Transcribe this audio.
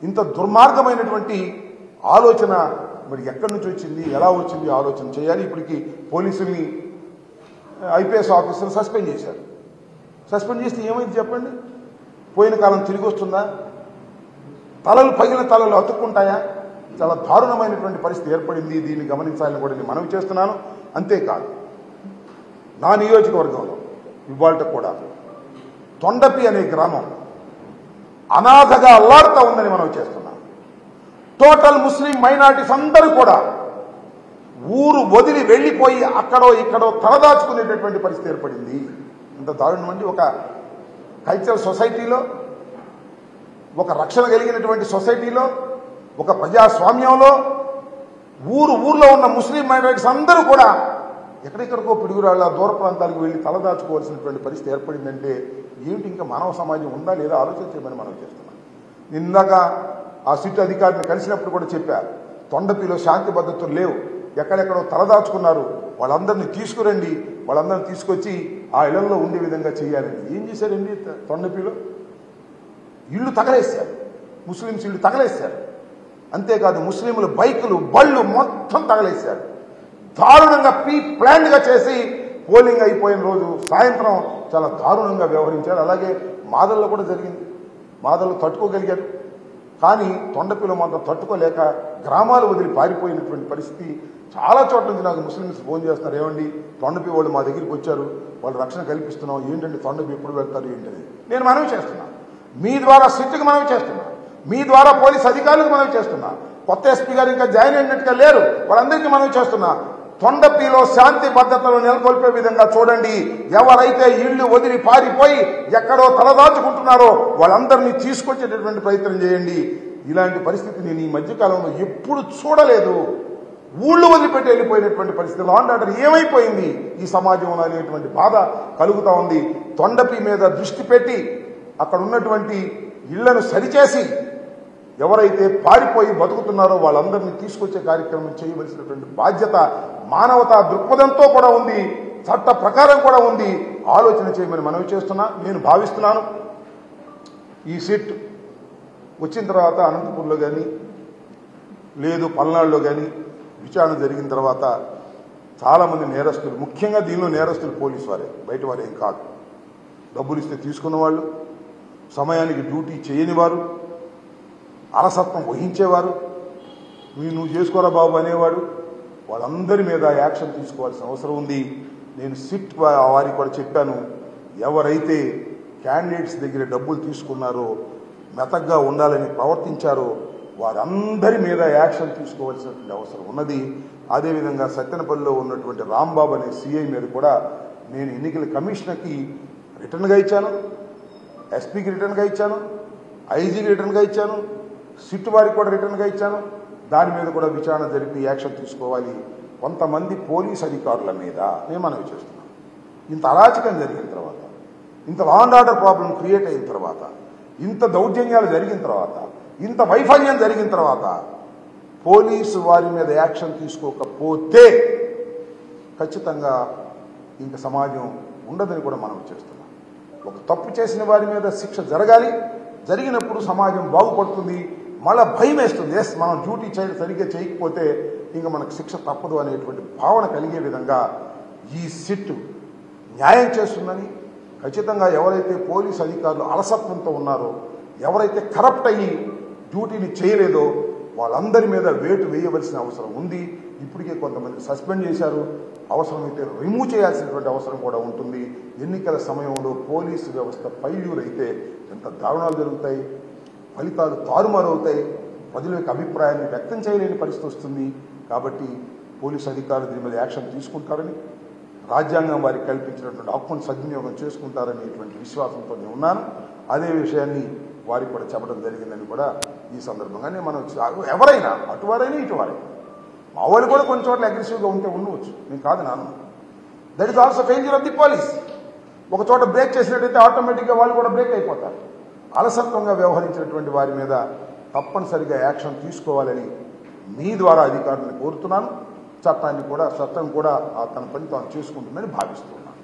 ఇంత దుర్మార్గమైనటువంటి ఆలోచన మరి ఎక్కడి నుంచి వచ్చింది, ఎలా వచ్చింది ఆలోచన చేయాలి. ఇప్పటికి పోలీసుల్ని ఐపీఎస్ ఆఫీసర్లు సస్పెండ్ చేశారు. సస్పెండ్ చేస్తే ఏమైంది చెప్పండి? పోయిన కాలం తిరిగి వస్తుందా? తలలు పగిలిన తలలు అతుక్కుంటాయా? చాలా దారుణమైనటువంటి పరిస్థితి ఏర్పడింది. దీన్ని గమనించాలని కూడా నేను మనవి చేస్తున్నాను. అంతేకాదు, నా నియోజకవర్గంలో ఇవాళ కూడా తొండపి అనే గ్రామం అనాథగా అల్లాడుతూ ఉందని మనవి చేస్తున్నాను. టోటల్ ముస్లిం మైనారిటీస్ అందరూ కూడా ఊరు వదిలి వెళ్ళిపోయి అక్కడో ఇక్కడో తలదాచుకునేటటువంటి పరిస్థితి ఏర్పడింది. ఇంత దారుణం అండి. ఒక కల్చరల్ సొసైటీలో, ఒక రక్షణ కలిగినటువంటి సొసైటీలో, ఒక ప్రజాస్వామ్యంలో ఊర్లో ఉన్న ముస్లిం మైనారిటీస్ అందరూ కూడా ఎక్కడెక్కడికో పిడుగురాళ్ళ దూర ప్రాంతాలకు వెళ్ళి తలదాచుకోవాల్సినటువంటి పరిస్థితి ఏర్పడిందంటే ఏమిటి? ఇంకా మానవ సమాజం ఉందా లేదా ఆలోచన చేయమని మనం చేస్తున్నాం. ఇందాక ఆ సిట్ అధికారిని కలిసినప్పుడు కూడా చెప్పారు, తొండపిలో శాంతి భద్రతలు లేవు, ఎక్కడెక్కడో తలదాచుకున్నారు, వాళ్ళందరినీ తీసుకురండి, వాళ్ళందరినీ తీసుకొచ్చి ఆ ఇళ్లలో ఉండే విధంగా చేయాలని. ఏం చేశారండి? తొండపిలో ఇళ్ళు తగలేశారు, ముస్లింస్ ఇళ్ళు తగలేశారు. అంతేకాదు ముస్లింలు బైకులు బళ్ళు మొత్తం తగలేశారు. దారుణంగా ప్లాన్గా చేసి పోలింగ్ అయిపోయిన రోజు సాయంత్రం చాలా దారుణంగా వ్యవహరించారు. అలాగే మాదల్లో కూడా జరిగింది. మాదల్లో తట్టుకోగలిగారు, కానీ తొండపిలో మాత్రం తట్టుకోలేక గ్రామాలు వదిలి పారిపోయినటువంటి పరిస్థితి. చాలా చోట్ల నుంచి నాకు ముస్లిమ్స్ ఫోన్ చేస్తున్నారు, ఏమండి తొండపి వాళ్ళు మా దగ్గరికి వచ్చారు, వాళ్ళు రక్షణ కల్పిస్తున్నాం, ఏంటండి తొండపి ఎప్పుడు వెళ్తారు ఏంటని నేను మనవి చేస్తున్నా. మీ ద్వారా సిట్కి మనవి చేస్తున్నా, మీ ద్వారా పోలీస్ అధికారులకు మనవి చేస్తున్నా. కొత్త ఎస్పీ గారు ఇంకా జాయిన్ అయినట్టుగా లేరు, వాళ్ళందరికీ మనవి చేస్తున్నా. తొండపిలో శాంతి భద్రతలు నెలకొల్పే విధంగా చూడండి. ఎవరైతే ఇళ్లు వదిలి పారిపోయి ఎక్కడో తలదాచుకుంటున్నారో వాళ్ళందరినీ తీసుకొచ్చేటటువంటి ప్రయత్నం చేయండి. ఇలాంటి పరిస్థితి నేను ఈ మధ్యకాలంలో ఎప్పుడు చూడలేదు. ఊళ్ళు వదిలిపెట్టి వెళ్ళిపోయినటువంటి పరిస్థితి, లా అండ్ ఆర్డర్ ఏమైపోయింది ఈ సమాజంలో అనేటువంటి బాధ కలుగుతూ ఉంది. తొండపి మీద దృష్టి పెట్టి అక్కడ ఉన్నటువంటి ఇళ్లను సరిచేసి ఎవరైతే పారిపోయి బతుకుతున్నారో వాళ్ళందరినీ తీసుకొచ్చే కార్యక్రమం చేయవలసినటువంటి బాధ్యత మానవతా దృక్పథంతో కూడా ఉంది, చట్ట ప్రకారం కూడా ఉంది. ఆలోచన చేయమని మనవి చేస్తున్నా. నేను భావిస్తున్నాను ఈ సిట్ వచ్చిన తర్వాత అనంతపూర్లో కానీ లేదు పల్నాడులో కానీ విచారణ జరిగిన తర్వాత చాలామంది నేరస్తులు, ముఖ్యంగా దీనిలో నేరస్తులు పోలీసు వారే, బయట వారేం కాదు, డబ్బులు ఇస్తే తీసుకున్న వాళ్ళు, సమయానికి డ్యూటీ చేయని వారు, అలసత్వం వహించేవారు, నువ్వు చేసుకోరా బాబు అనేవాడు, వాళ్ళందరి మీద యాక్షన్ తీసుకోవాల్సిన అవసరం ఉంది. నేను సిట్ వారికి కూడా చెప్పాను, ఎవరైతే క్యాండిడేట్స్ దగ్గర డబ్బులు తీసుకున్నారో, మెతగ్గా ఉండాలని ప్రవర్తించారో వారందరి మీద యాక్షన్ తీసుకోవాల్సినటువంటి అవసరం ఉన్నది. అదేవిధంగా సత్తెనపల్లిలో ఉన్నటువంటి రాంబాబు అనే సిఐ మీద కూడా నేను ఎన్నికల కమిషనర్కి రిటర్న్గా ఇచ్చాను, ఎస్పీకి రిటర్న్గా ఇచ్చాను, ఐజీకి రిటర్న్గా ఇచ్చాను, సిట్ వారికి కూడా రిటర్న్గా ఇచ్చాను. దాని మీద కూడా విచారణ జరిపి యాక్షన్ తీసుకోవాలి. కొంతమంది పోలీస్ అధికారుల మీద నేను మనవి చేస్తున్నాను. ఇంత అరాచకం జరిగిన తర్వాత, ఇంత law and order problem create అయిన తర్వాత, ఇంత దౌర్జన్యాలు జరిగిన తర్వాత, ఇంత వైఫల్యం జరిగిన తర్వాత పోలీసు వారి మీద యాక్షన్ తీసుకోకపోతే ఖచ్చితంగా ఇంక సమాజం ఉండదని కూడా మనం చేస్తున్నాం. ఒక తప్పు చేసిన వారి మీద శిక్ష జరగాలి, జరిగినప్పుడు సమాజం బాగుపడుతుంది. మళ్ళీ భయం వేస్తుంది, ఎస్ మనం డ్యూటీ సరిగ్గా చేయకపోతే ఇంకా మనకు శిక్ష తప్పదు అనేటువంటి భావన కలిగే విధంగా ఈ సిట్ న్యాయం చేస్తుందని, ఖచ్చితంగా ఎవరైతే పోలీసు అధికారులు అలసత్వంతో ఉన్నారో, ఎవరైతే కరప్ట్ అయ్యి డ్యూటీని చేయలేదో వాళ్ళందరి మీద వేటు వేయవలసిన అవసరం ఉంది. ఇప్పటికే కొంతమంది సస్పెండ్ చేశారు, అవసరమైతే రిమూవ్ చేయాల్సినటువంటి అవసరం కూడా ఉంటుంది. ఎన్నికల సమయంలో పోలీసు వ్యవస్థ ఫెయిల్యూర్ అయితే ఎంత దారుణాలు జరుగుతాయి, ఫలితాలు తారుమారవుతాయి, ప్రజల యొక్క అభిప్రాయాన్ని వ్యక్తం చేయలేని పరిస్థితి వస్తుంది. కాబట్టి పోలీసు అధికారులు దీని మీద యాక్షన్ తీసుకుంటారని, రాజ్యాంగం వారికి కల్పించినటువంటి హక్కును సద్వినియోగం చేసుకుంటారనేటువంటి విశ్వాసంతో నేను ఉన్నాను. అదే విషయాన్ని వారికి కూడా చెప్పడం జరిగిందని కూడా ఈ సందర్భంగానే మనం ఎవరైనా అటువారైనా ఇటువారైనా, మా వాళ్ళు కూడా కొన్ని చోట్ల అగ్రెసివ్గా ఉంటే ఉండవచ్చు, నేను కాదు నాన్న. That is also failure of the police. ఒక చోట బ్రేక్ చేసినట్టయితే ఆటోమేటిక్గా వాళ్ళు కూడా బ్రేక్ అయిపోతారు. అలసత్వంగా వ్యవహరించినటువంటి వారి మీద తప్పనిసరిగా యాక్షన్ తీసుకోవాలని మీ ద్వారా అధికారులను కోరుతున్నాను. చట్టం కూడా తన పని తాను చేసుకుంటుందని భావిస్తున్నాను.